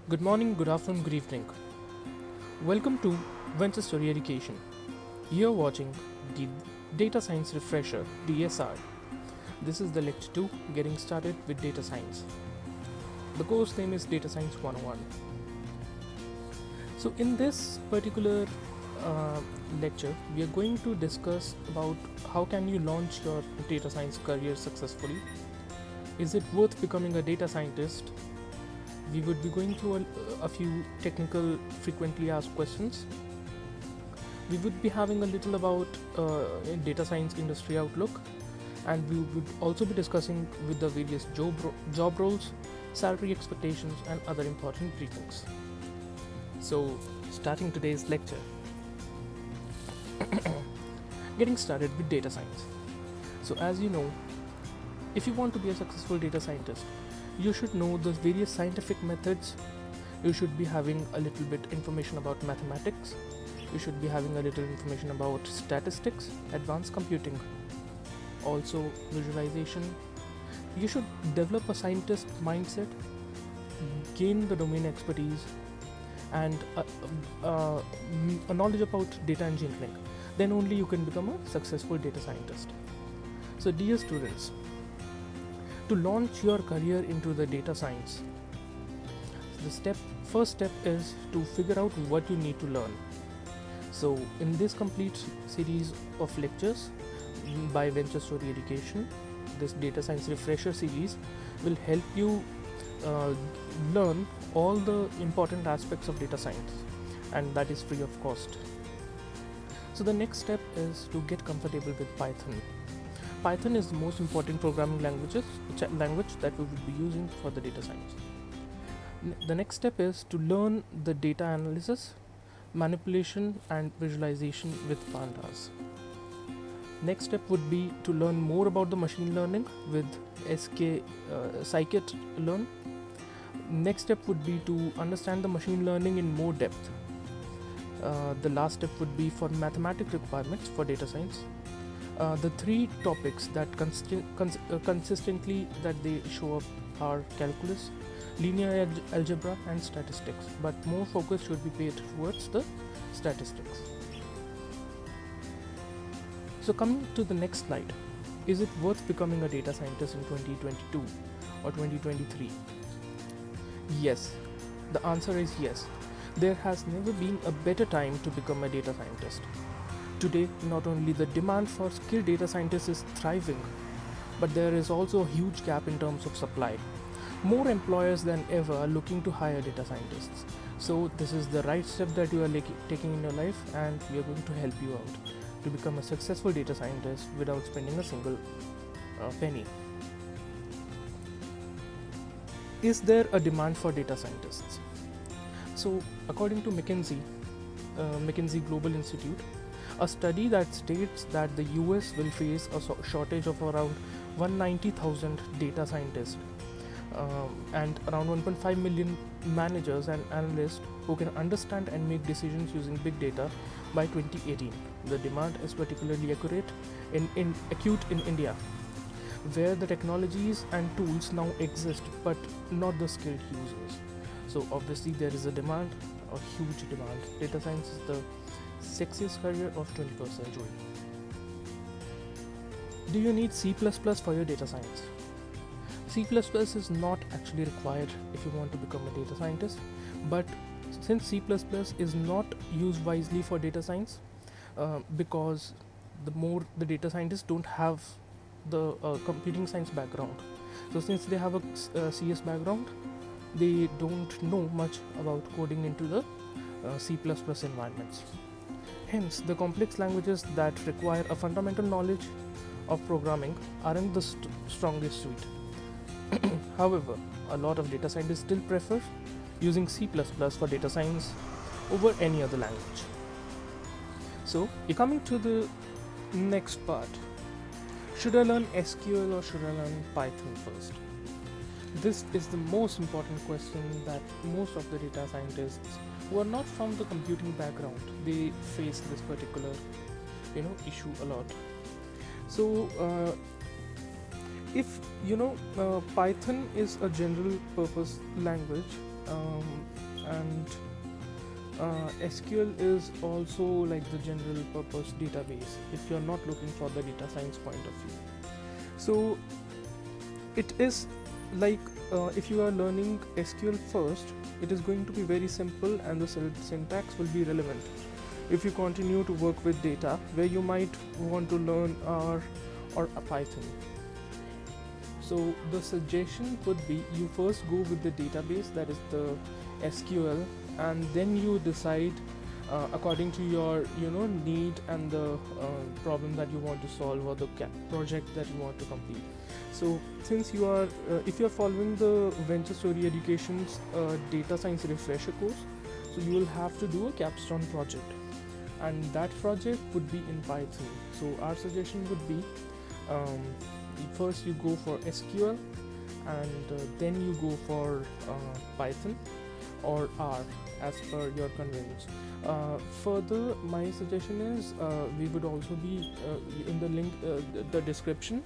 Good morning, good afternoon, good evening. Welcome to Venture Story Education. You're watching the Data Science Refresher DSR. This is the lecture 2, getting started with data science. The course name is Data Science 101. So in this particular uh, lecture, we are going to discuss about how can you launch your data science career successfully. Is it worth becoming a data scientist? We would be going through a few technical frequently asked questions. We would be having a little about data science industry outlook, and we would also be discussing with the various job roles, salary expectations, and other important briefings. So, starting today's lecture, getting started with data science. So, as you know, if you want to be a successful data scientist, you should know the various scientific methods. You should be having a little bit information about mathematics. You should be having a little information about statistics, advanced computing, also visualization. You should develop a scientist mindset, gain the domain expertise, and a knowledge about data engineering. Then only you can become a successful data scientist. So, dear students, to launch your career into the data science, the first step is to figure out what you need to learn. So in this complete series of lectures by Venture Story Education, this data science refresher series will help you learn all the important aspects of data science, and that is free of cost. So the next step is to get comfortable with Python. Python is the most important programming language that we will be using for the data science. The next step is to learn the data analysis, manipulation, and visualization with pandas. Next step would be to learn more about the machine learning with scikit-learn. Next step would be to understand the machine learning in more depth. The last step would be for mathematical requirements for data science. The three topics that consistently that they show up are calculus, linear algebra, and statistics, but more focus should be paid towards the statistics. So coming to the next slide, is it worth becoming a data scientist in 2022 or 2023? Yes, the answer is yes. There has never been a better time to become a data scientist. Today, not only the demand for skilled data scientists is thriving, but there is also a huge gap in terms of supply. More employers than ever are looking to hire data scientists. So this is the right step that you are taking in your life, and we are going to help you out to become a successful data scientist without spending a single penny. Is there a demand for data scientists? So according to McKinsey Global Institute, a study that states that the US will face a shortage of around 190,000 data scientists and around 1.5 million managers and analysts who can understand and make decisions using big data by 2018. The demand is particularly acute in India, where the technologies and tools now exist but not the skilled users. So obviously there is a demand, a huge demand. Data science is the sexiest career of 21st century. Do you need C++ for your data science? C++ is not actually required if you want to become a data scientist, but since C++ is not used wisely for data science, because the data scientists don't have the computing science background. So since they have a CS background, they don't know much about coding into the C++ environments. Hence, the complex languages that require a fundamental knowledge of programming aren't the strongest suite. However, a lot of data scientists still prefer using C++ for data science over any other language. So, coming to the next part, should I learn SQL or should I learn Python first? This is the most important question that most of the data scientists who are not from the computing background, they face this particular issue a lot. So if Python is a general purpose language And SQL is also like the general purpose database if you're not looking for the data science point of view. So it is like if you are learning SQL first, it is going to be very simple and the syntax will be relevant. If you continue to work with data, where you might want to learn R or a Python. So the suggestion would be you first go with the database, that is the SQL, and then you decide according to your need and the problem that you want to solve or the project that you want to complete. So since you are if you are following the Venture Story Education's data science refresher course, so you will have to do a capstone project, and that project would be in Python. So our suggestion would be first you go for SQL, and then you go for Python or R as per your convenience. Further, my suggestion is we would also be in the link, the description.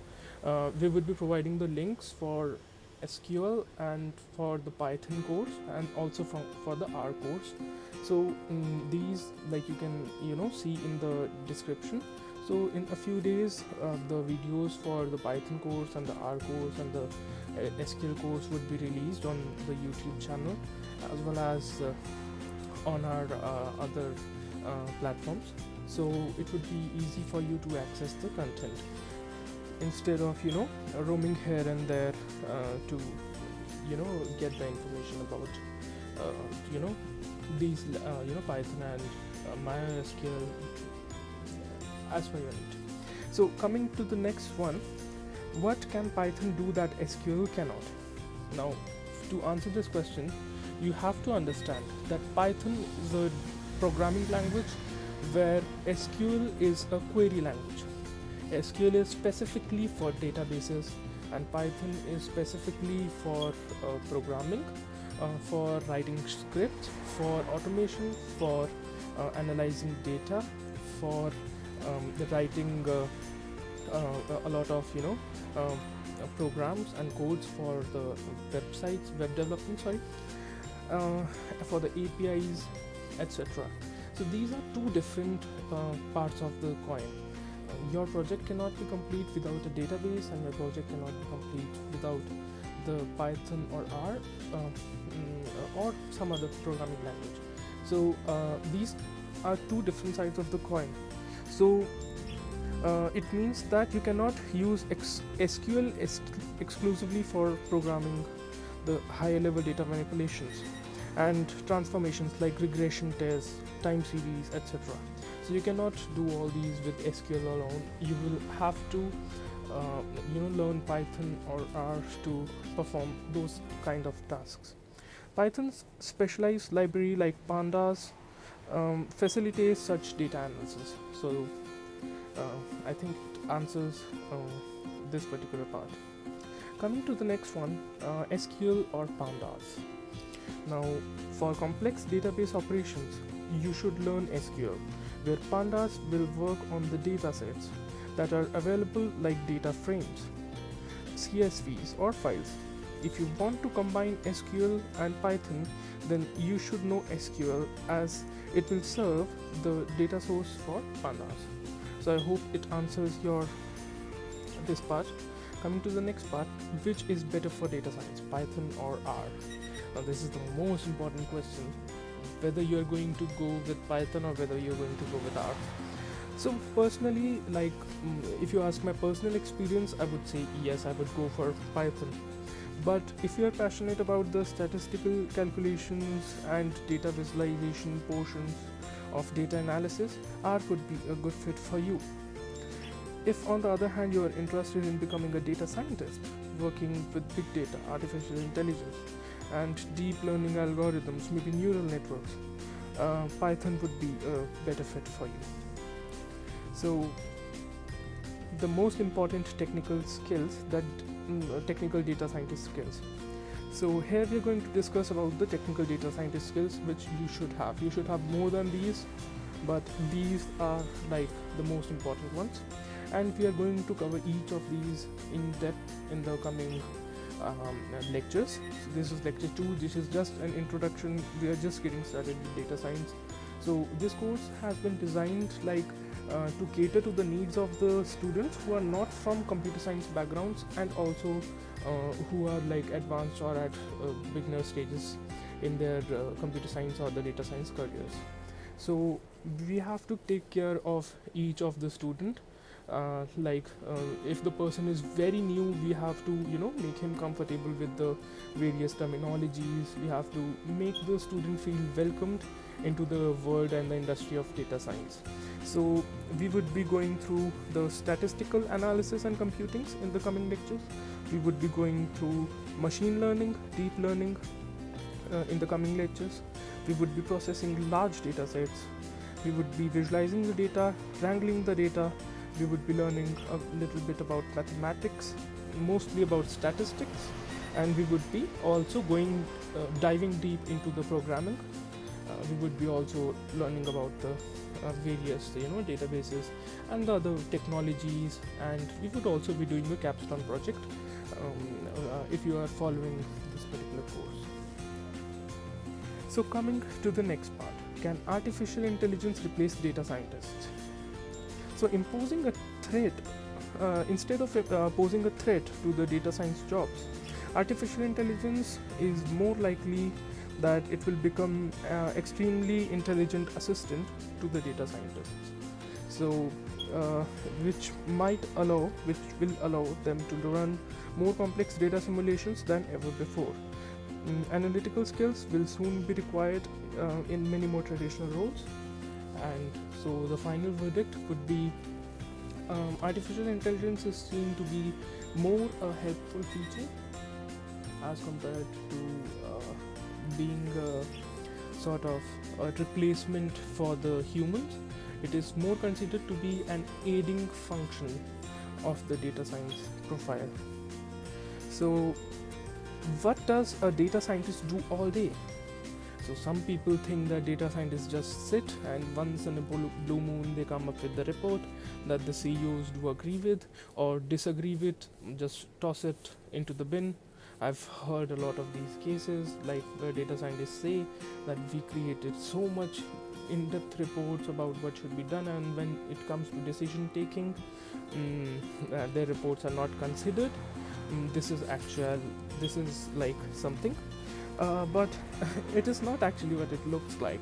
We would be providing the links for SQL and for the Python course, and also for the R course. So these, like, you can see in the description. So in a few days, the videos for the Python course and the R course and the SQL course would be released on the YouTube channel, as well as on our other platforms. So it would be easy for you to access the content instead of roaming here and there to get the information about these Python and MySQL as per your need. So coming to the next one, what can Python do that SQL cannot? Now, to answer this question, you have to understand that Python is a programming language where SQL is a query language. SQL is specifically for databases and Python is specifically for programming, for writing scripts, for automation, for analyzing data, for writing a lot of programs and codes for the web development, for the APIs, etc. So these are two different parts of the coin. Your project cannot be complete without a database, and your project cannot be complete without the Python or R or some other programming language. So these are two different sides of the coin. So it means that you cannot use SQL exclusively for programming the higher level data manipulations and transformations like regression tests, time series, etc. So you cannot do all these with SQL alone. You will have to learn Python or R to perform those kind of tasks. Python's specialized library like pandas facilitates such data analysis. So I think it answers this particular part. Coming to the next one, SQL or pandas. Now, for complex database operations, you should learn SQL, where pandas will work on the data sets that are available like data frames, CSVs or files. If you want to combine SQL and Python, then you should know SQL, as it will serve the data source for pandas. So I hope it answers this part. Coming to the next part, which is better for data science, Python or R? Now this is the most important question, whether you are going to go with Python or whether you are going to go with R. So personally, if you ask my personal experience, I would say yes, I would go for Python. But if you are passionate about the statistical calculations and data visualization portions of data analysis, R could be a good fit for you. If on the other hand you are interested in becoming a data scientist, working with big data, artificial intelligence, and deep learning algorithms, maybe neural networks, Python would be a better fit for you. So the most important technical skills, that technical data scientist skills. So here we are going to discuss about the technical data scientist skills which you should have. You should have more than these, but these are like the most important ones, and we are going to cover each of these in depth in the coming lectures. So this is lecture 2. This is just an introduction. We are just getting started with data science. So this course has been designed to cater to the needs of the students who are not from computer science backgrounds, and also who are advanced or at beginner stages in their computer science or the data science careers. So we have to take care of each of the student. If the person is very new, we have to make him comfortable with the various terminologies. We have to make the student feel welcomed into the world and the industry of data science. So we would be going through the statistical analysis and computings in the coming lectures. We would be going through machine learning, deep learning in the coming lectures. We would be processing large data sets. We would be visualizing the data, wrangling the data. We would be learning a little bit about mathematics, mostly about statistics, and we would be also diving deep into the programming. We would be also learning about the various databases and the other technologies, and we would also be doing a capstone project if you are following this particular course. So coming to the next part, can artificial intelligence replace data scientists? So imposing a threat, instead of posing a threat to the data science jobs, artificial intelligence is more likely that it will become extremely intelligent assistant to the data scientists. So which will allow them to run more complex data simulations than ever before. Analytical skills will soon be required in many more traditional roles. And so the final verdict would be artificial intelligence is seen to be more a helpful feature as compared to being a sort of a replacement for the humans. It is more considered to be an aiding function of the data science profile. So what does a data scientist do all day? So some people think that data scientists just sit and once in a blue moon they come up with the report that the CEOs do agree with or disagree with, just toss it into the bin. I've heard a lot of these cases, like where data scientists say that we created so much in-depth reports about what should be done, and when it comes to decision taking, their reports are not considered. This is like something. But it is not actually what it looks like.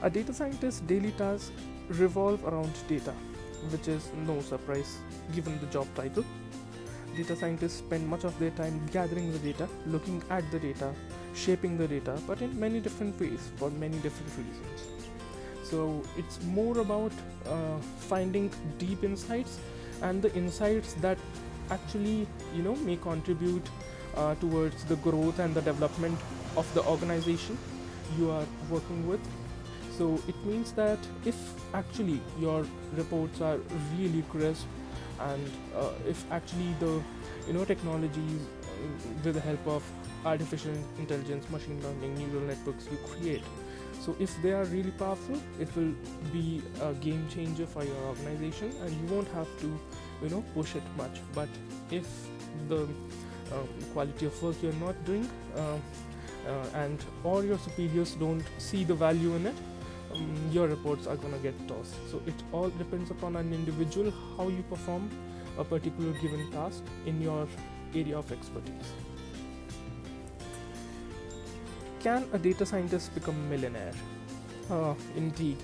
A data scientist's daily tasks revolve around data, which is no surprise given the job title. Data scientists spend much of their time gathering the data, looking at the data, shaping the data, but in many different ways for many different reasons. So it's more about finding deep insights and the insights that actually may contribute towards the growth and the development of the organization you are working with. So it means that if actually your reports are really crisp, and if actually the technologies with the help of artificial intelligence, machine learning, neural networks you create, so if they are really powerful, it will be a game changer for your organization, and you won't have to push it much. But if the quality of work you're not doing and or your superiors don't see the value in it, your reports are gonna get tossed. So it all depends upon an individual how you perform a particular given task in your area of expertise. Can a data scientist become a millionaire? Indeed,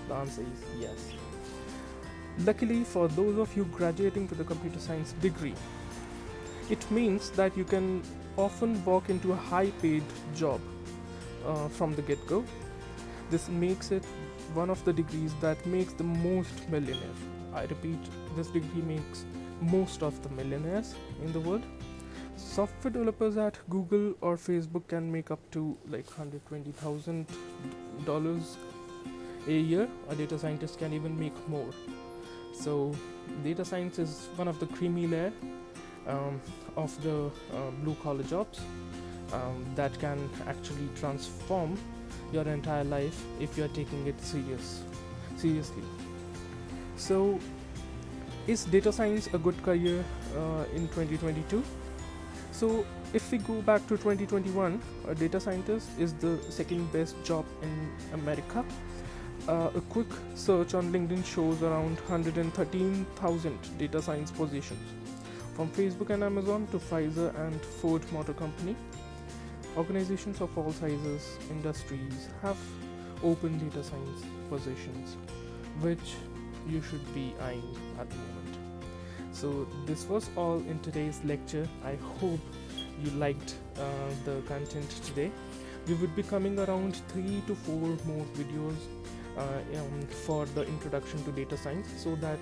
the answer is yes. Luckily for those of you graduating with a computer science degree, it means that you can often walk into a high-paid job from the get-go. This makes it one of the degrees that makes the most millionaire. I repeat, this degree makes most of the millionaires in the world. Software developers at Google or Facebook can make up to like $120,000 a year. A data scientist can even make more. So data science is one of the creamy layer of the blue-collar jobs that can actually transform your entire life if you are taking it seriously. So is data science a good career in 2022? So if we go back to 2021, a data scientist is the second best job in America. A quick search on LinkedIn shows around 113,000 data science positions, from Facebook and Amazon to Pfizer and Ford Motor Company. Organizations of all sizes, industries have open data science positions, which you should be eyeing at the moment. So this was all in today's lecture. I hope you liked the content today. We would be coming around 3 to 4 more videos for the introduction to data science, so that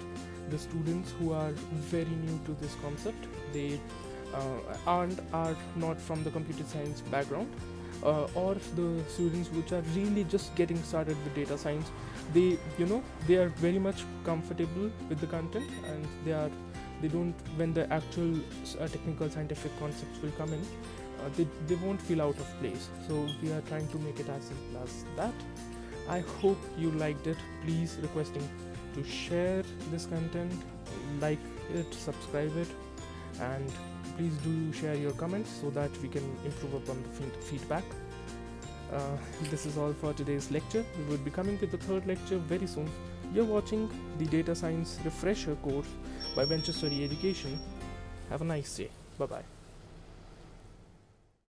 the students who are very new to this concept, they are not from the computer science background, or the students which are really just getting started with data science, they are very much comfortable with the content, and they don't, when the actual technical scientific concepts will come in, they won't feel out of place. So we are trying to make it as simple as that. I hope you liked it. Please requesting to share this content, like it, subscribe it, and please do share your comments so that we can improve upon the feedback. This is all for today's lecture. We will be coming with the third lecture very soon. You're watching the Data Science Refresher course by Venture Study Education. Have a nice day. Bye bye.